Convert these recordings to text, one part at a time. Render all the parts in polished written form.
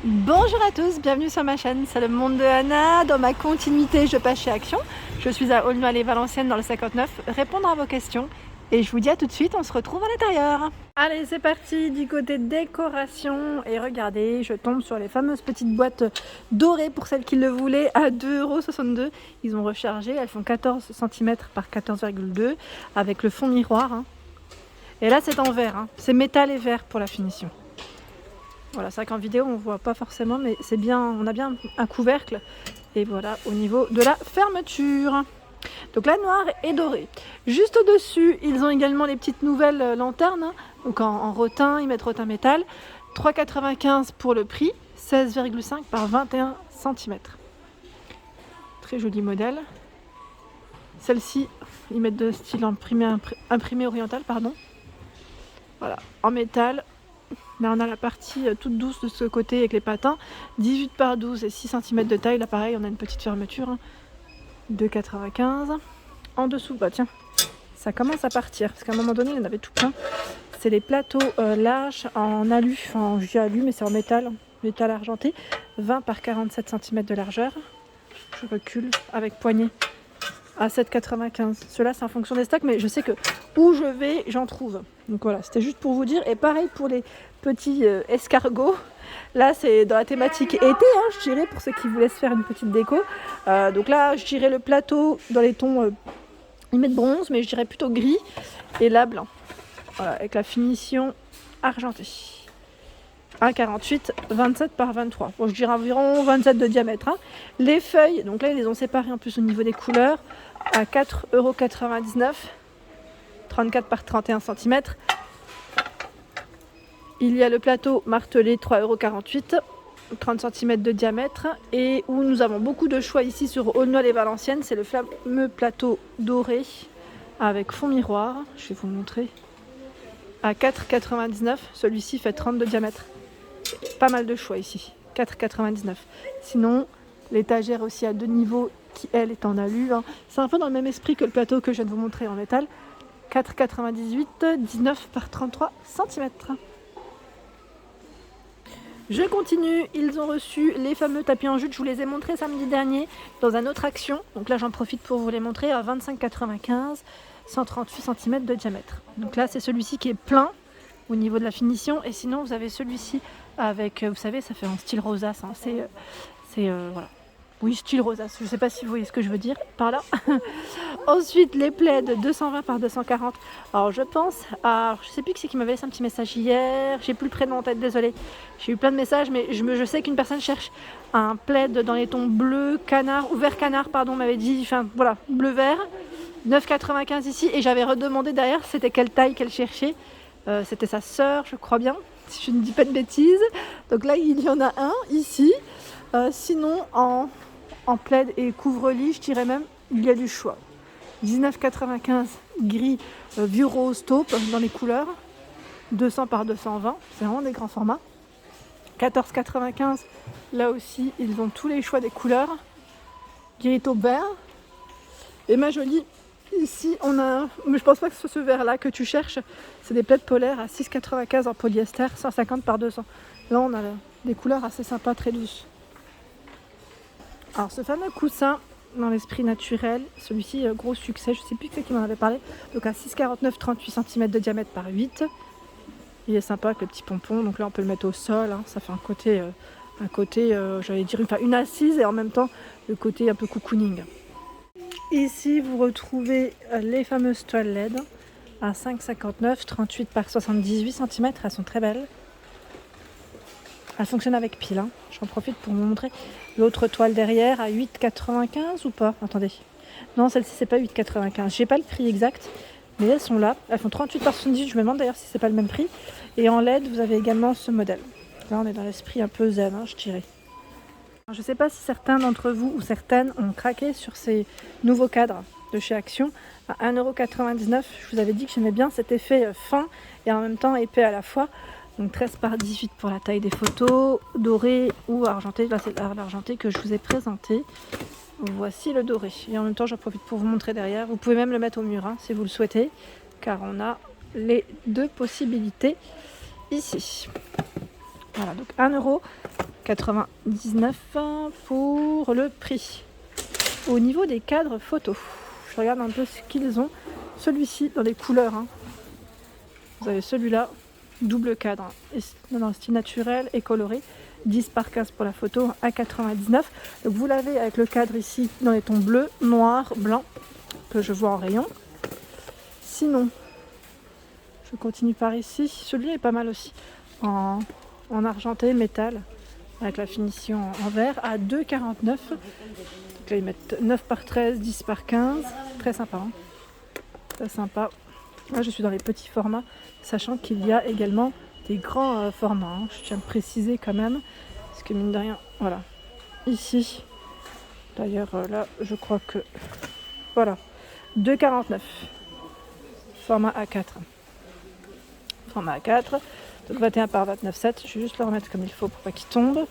Bonjour à tous, bienvenue sur ma chaîne, c'est le monde de Anna. Dans ma continuité, je passe chez Action. Je suis à Aulnoy-les-Valenciennes dans le 59, répondre à vos questions. Et je vous dis à tout de suite, on se retrouve à l'intérieur. Allez, c'est parti du côté décoration. Et regardez, je tombe sur les fameuses petites boîtes dorées pour celles qui le voulaient à 2,62 €. Ils ont rechargé, elles font 14 cm par 14,2 avec le fond miroir. Et là, c'est en verre, c'est métal et verre pour la finition. Voilà, c'est vrai qu'en vidéo on ne voit pas forcément, mais c'est bien, on a bien un couvercle. Et voilà au niveau de la fermeture. Donc la noire est dorée. Juste au-dessus, ils ont également les petites nouvelles lanternes. Donc en rotin, ils mettent rotin métal. 3,95 € pour le prix, 16,5 par 21 cm. Très joli modèle. Celle-ci, ils mettent de style imprimé oriental, pardon. Voilà, en métal. Là on a la partie toute douce de ce côté avec les patins, 18 par 12 et 6 cm de taille. Là pareil, on a une petite fermeture, 2,95 €. En dessous, bah tiens, ça commence à partir, parce qu'à un moment donné il y en avait tout plein. C'est les plateaux larges en alu, enfin je dis alu mais c'est en métal argenté, 20 par 47 cm de largeur. Je recule avec poignée à 7,95 €. Ceux-là c'est en fonction des stocks, mais je sais que où je vais, j'en trouve. Donc voilà, c'était juste pour vous dire. Et pareil pour les petits escargots. Là c'est dans la thématique été, je dirais, pour ceux qui voulaient se faire une petite déco. Donc là je dirais le plateau dans les tons ils mettent bronze, mais je dirais plutôt gris. Et là blanc. Voilà, avec la finition argentée. 1,48, 27 par 23. Bon, je dirais environ 27 de diamètre. Les feuilles, donc là ils les ont séparées en plus au niveau des couleurs, à 4,99 €, 34 par 31 cm. Il y a le plateau martelé, 3,48 €, 30 cm de diamètre. Et où nous avons beaucoup de choix ici sur Aulnoy-les-Valenciennes, c'est le fameux plateau doré avec fond miroir. Je vais vous montrer. À 4,99 €, celui-ci fait 30 de diamètre. Pas mal de choix ici, 4,99 €. Sinon, l'étagère aussi à deux niveaux qui elle est en alu. C'est un peu dans le même esprit que le plateau que je viens de vous montrer en métal. 4,98 €, 19 par 33 cm. Je continue, ils ont reçu les fameux tapis en jute. Je vous les ai montrés samedi dernier dans un autre Action. Donc là j'en profite pour vous les montrer à 25,95 €, 138 cm de diamètre. Donc là c'est celui-ci qui est plein au niveau de la finition, et sinon vous avez celui-ci avec, vous savez, ça fait en style rosace, voilà, oui, style rosace, je sais pas si vous voyez ce que je veux dire par là. Ensuite les plaids 220 par 240. Alors je pense à, je sais plus qui c'est qui m'avait laissé un petit message hier, j'ai plus le prénom en tête, désolé, j'ai eu plein de messages, mais je sais qu'une personne cherche un plaid dans les tons bleu canard ou vert canard, pardon, m'avait dit, enfin voilà, bleu vert, 9,95 € ici. Et j'avais redemandé derrière c'était quelle taille qu'elle cherchait. C'était sa sœur, je crois bien, si je ne dis pas de bêtises. Donc là, il y en a un ici. Sinon, en plaid et couvre-lit, je dirais même, il y a du choix. 19,95 € gris, vieux rose taupe dans les couleurs. 200 par 220, c'est vraiment des grands formats. 14,95 €, là aussi, ils ont tous les choix des couleurs. Gris taupe vert. Et ma jolie, ici on a, mais je pense pas que ce soit ce vert là que tu cherches, c'est des plaids polaires à 6,95 € en polyester, 150 par 200. Là on a des couleurs assez sympas, très douces. Alors ce fameux coussin dans l'esprit naturel, celui-ci gros succès, je sais plus qui m'en avait parlé. Donc à 6,49, 38 cm de diamètre par 8. Il est sympa avec le petit pompon, donc là on peut le mettre au sol, ça fait un côté j'allais dire une assise, et en même temps le côté un peu cocooning. Ici, vous retrouvez les fameuses toiles LED à 5,59, 38 par 78 cm. Elles sont très belles. Elles fonctionnent avec pile. J'en profite pour vous montrer l'autre toile derrière à 8,95 ou pas. Attendez. Non, celle-ci, c'est pas 8,95. J'ai pas le prix exact, mais elles sont là. Elles font 38 par 78. Je me demande d'ailleurs si c'est pas le même prix. Et en LED, vous avez également ce modèle. Là, on est dans l'esprit un peu zen, je dirais. Je ne sais pas si certains d'entre vous ou certaines ont craqué sur ces nouveaux cadres de chez Action à 1,99 €. Je vous avais dit que j'aimais bien cet effet fin et en même temps épais à la fois. Donc 13 par 18 pour la taille des photos, doré ou argenté. Là c'est l'argenté que je vous ai présenté. Voici le doré. Et en même temps j'en profite pour vous montrer derrière. Vous pouvez même le mettre au mur si vous le souhaitez, car on a les deux possibilités ici. Voilà, donc 1 €. 99 pour le prix. Au niveau des cadres photos, je regarde un peu ce qu'ils ont. Celui-ci dans les couleurs, hein. Vous avez celui-là, double cadre, hein, dans le style naturel et coloré, 10 par 15 pour la photo, à 99. Donc vous l'avez avec le cadre ici dans les tons bleu, noir, blanc, que je vois en rayon. Sinon, je continue par ici, celui-là est pas mal aussi, en argenté, métal, avec la finition en verre, à 2,49. Donc là ils mettent 9 par 13, 10 par 15, très sympa, hein. Très sympa. Là je suis dans les petits formats, sachant qu'il y a également des grands formats, hein. Je tiens à préciser quand même, parce que mine de rien, voilà, ici, d'ailleurs là je crois que, voilà, 2,49, format A4. Format A4, donc 21 par 29,7, je vais juste le remettre comme il faut pour pas qu'il tombe.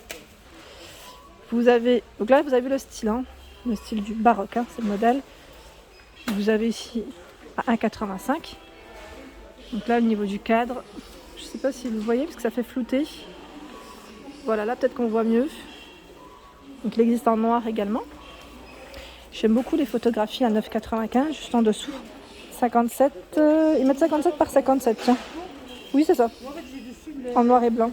Vous avez, donc là vous avez le style, hein, le style du baroque, hein, c'est le modèle. Vous avez ici à 1,85. Donc là au niveau du cadre, je ne sais pas si vous voyez parce que ça fait flouter. Voilà, là peut-être qu'on voit mieux. Donc il existe en noir également. J'aime beaucoup les photographies à 9,95, juste en dessous. 57, ils mettent 57 par 57, tiens. Oui c'est ça, en noir et blanc.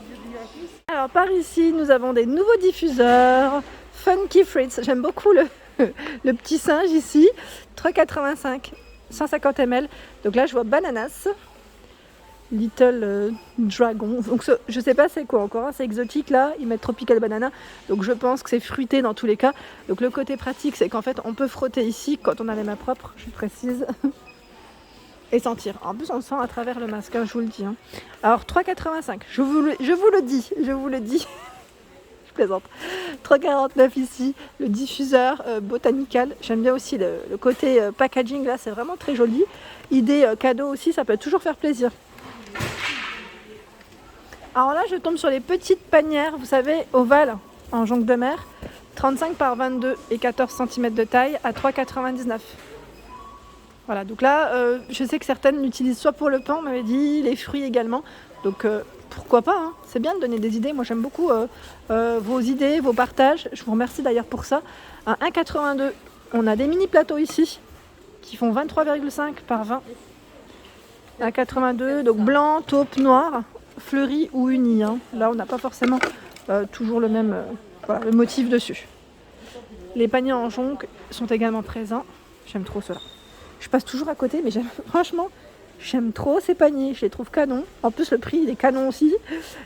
Alors par ici nous avons des nouveaux diffuseurs Funky Fritz, j'aime beaucoup le petit singe ici, 3,85, 150 ml. Donc là je vois bananas, Little Dragon, donc je sais pas c'est quoi encore, hein, c'est exotique là, ils mettent tropical banana, donc je pense que c'est fruité dans tous les cas. Donc le côté pratique c'est qu'en fait on peut frotter ici quand on a les mains propres, je précise, et sentir. En plus on le sent à travers le masque, hein, je vous le dis, hein. Alors 3,85, je vous le dis, je plaisante. 3,49 ici, le diffuseur botanical. J'aime bien aussi le côté packaging là, c'est vraiment très joli. Idée cadeau aussi, ça peut toujours faire plaisir. Alors là je tombe sur les petites panières, vous savez, ovales en jonc de mer, 35 par 22 et 14 cm de taille à 3,99. Voilà, donc là je sais que certaines l'utilisent soit pour le pain, on m'avait dit, les fruits également, donc pourquoi pas, hein. C'est bien de donner des idées, moi j'aime beaucoup vos idées, vos partages, je vous remercie d'ailleurs pour ça. À 1,82, on a des mini plateaux ici qui font 23,5 par 20, 1,82, donc blanc, taupe, noir, fleuri ou uni, hein. Là on n'a pas forcément toujours le même voilà, le motif dessus. Les paniers en jonc sont également présents, j'aime trop cela. Je passe toujours à côté, mais franchement, j'aime trop ces paniers, je les trouve canons. En plus, le prix, il est canon aussi.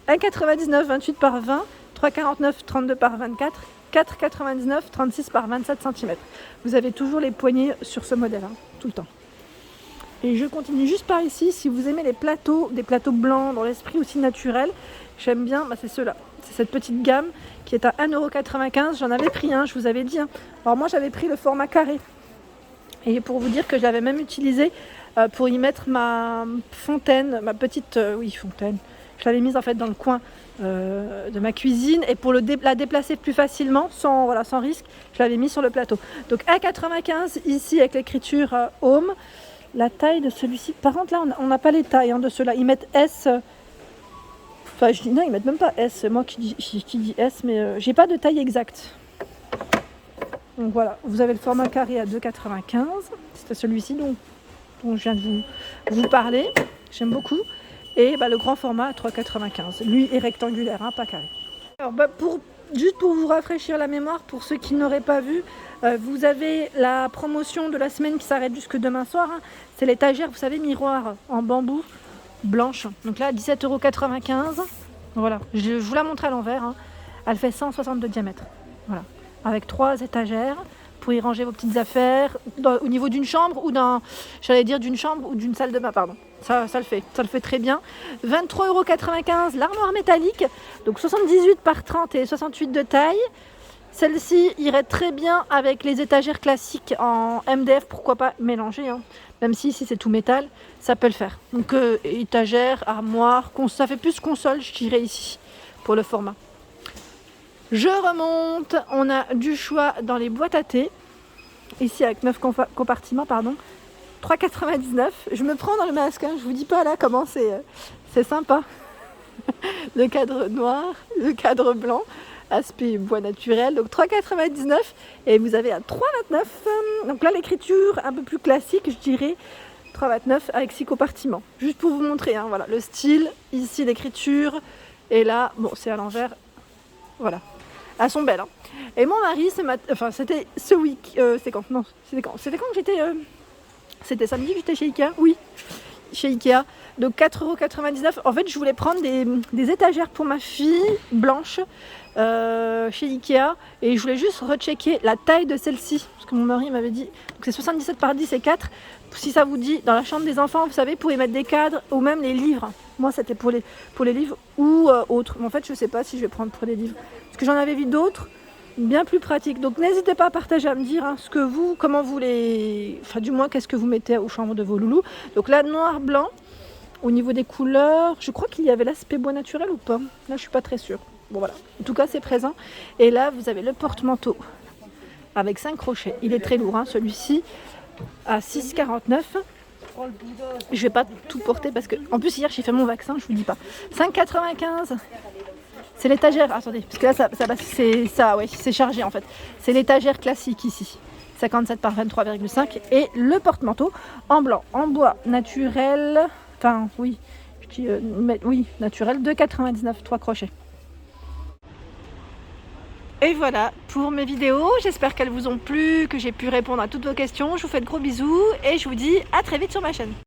1,99, 28 par 20, 3,49, 32 par 24, 4,99, 36 par 27 cm. Vous avez toujours les poignées sur ce modèle, hein, tout le temps. Et je continue juste par ici. Si vous aimez les plateaux, des plateaux blancs, dans l'esprit aussi naturel, j'aime bien, c'est ceux-là. C'est cette petite gamme qui est à 1,95 €. J'en avais pris un, je vous avais dit, hein. Alors moi, j'avais pris le format carré. Et pour vous dire que je l'avais même utilisé pour y mettre ma fontaine, ma petite fontaine. Je l'avais mise en fait dans le coin de ma cuisine et pour la déplacer plus facilement, sans risque, je l'avais mis sur le plateau. Donc 1,95 ici avec l'écriture Home. La taille de celui-ci, par contre là on n'a pas les tailles, hein, de ceux-là. Ils mettent S. Enfin je dis non, ils mettent même pas S. C'est moi qui dis S, mais j'ai pas de taille exacte. Donc voilà, vous avez le format carré à 2,95, c'était celui-ci dont je viens de vous parler, j'aime beaucoup. Et le grand format à 3,95, lui est rectangulaire, hein, pas carré. Alors juste pour vous rafraîchir la mémoire, pour ceux qui n'auraient pas vu, vous avez la promotion de la semaine qui s'arrête jusque demain soir, hein. C'est l'étagère, vous savez, miroir en bambou, blanche. Donc là, 17,95 €. Voilà, je vous la montre à l'envers, hein. Elle fait 160 de diamètre. Voilà. Avec 3 étagères pour y ranger vos petites affaires au niveau d'une chambre ou d'une chambre ou d'une salle de bain, pardon. Ça le fait très bien. 23,95 € l'armoire métallique, donc 78 par 30 et 68 de taille. Celle-ci irait très bien avec les étagères classiques en MDF, pourquoi pas mélanger, hein. Même si ici c'est tout métal, ça peut le faire. Donc étagère, armoire, ça fait plus console, je dirais ici, pour le format. Je remonte, on a du choix dans les boîtes à thé, ici avec 9 compartiments, 3,99 €. Je me prends dans le masque, hein, je vous dis pas là comment c'est sympa. Le cadre noir, le cadre blanc, aspect bois naturel, donc 3,99 et vous avez à 3,29. Donc là l'écriture un peu plus classique, je dirais 3,29 avec 6 compartiments. Juste pour vous montrer, hein, voilà, le style, ici l'écriture, et là, bon c'est à l'envers, voilà. Elles sont belles. Hein. Et mon mari, c'était ce week, c'est quand? Non, c'était quand que j'étais... C'était samedi que j'étais chez Ikea? Oui, chez Ikea. Donc 4,99 €. En fait, je voulais prendre des étagères pour ma fille, blanche, chez Ikea. Et je voulais juste rechecker la taille de celle-ci. Parce que mon mari m'avait dit, donc c'est 77 par 10 et 4. Si ça vous dit, dans la chambre des enfants, vous savez, pour y mettre des cadres ou même les livres. Moi, c'était pour les livres ou autres. Mais en fait, je ne sais pas si je vais prendre pour les livres. Parce que j'en avais vu d'autres bien plus pratiques. Donc n'hésitez pas à partager, à me dire hein, comment vous les... Enfin, du moins, qu'est-ce que vous mettez aux chambres de vos loulous. Donc là, noir, blanc. Au niveau des couleurs, je crois qu'il y avait l'aspect bois naturel ou pas. Là, je suis pas très sûre. Bon, voilà. En tout cas, c'est présent. Et là, vous avez le porte-manteau avec 5 crochets. Il est très lourd, hein, celui-ci, à 6,49 €. Je vais pas tout porter parce que, en plus, hier, j'ai fait mon vaccin, je vous dis pas. 5,95 €. C'est l'étagère. Attendez, parce que là, c'est ça, ouais, c'est chargé en fait. C'est l'étagère classique ici. 57 par 23,5 et le porte-manteau en blanc, en bois naturel. Enfin, oui, je dis, oui, naturel, 2,99 €, 3 crochets. Et voilà pour mes vidéos, j'espère qu'elles vous ont plu, que j'ai pu répondre à toutes vos questions. Je vous fais de gros bisous et je vous dis à très vite sur ma chaîne.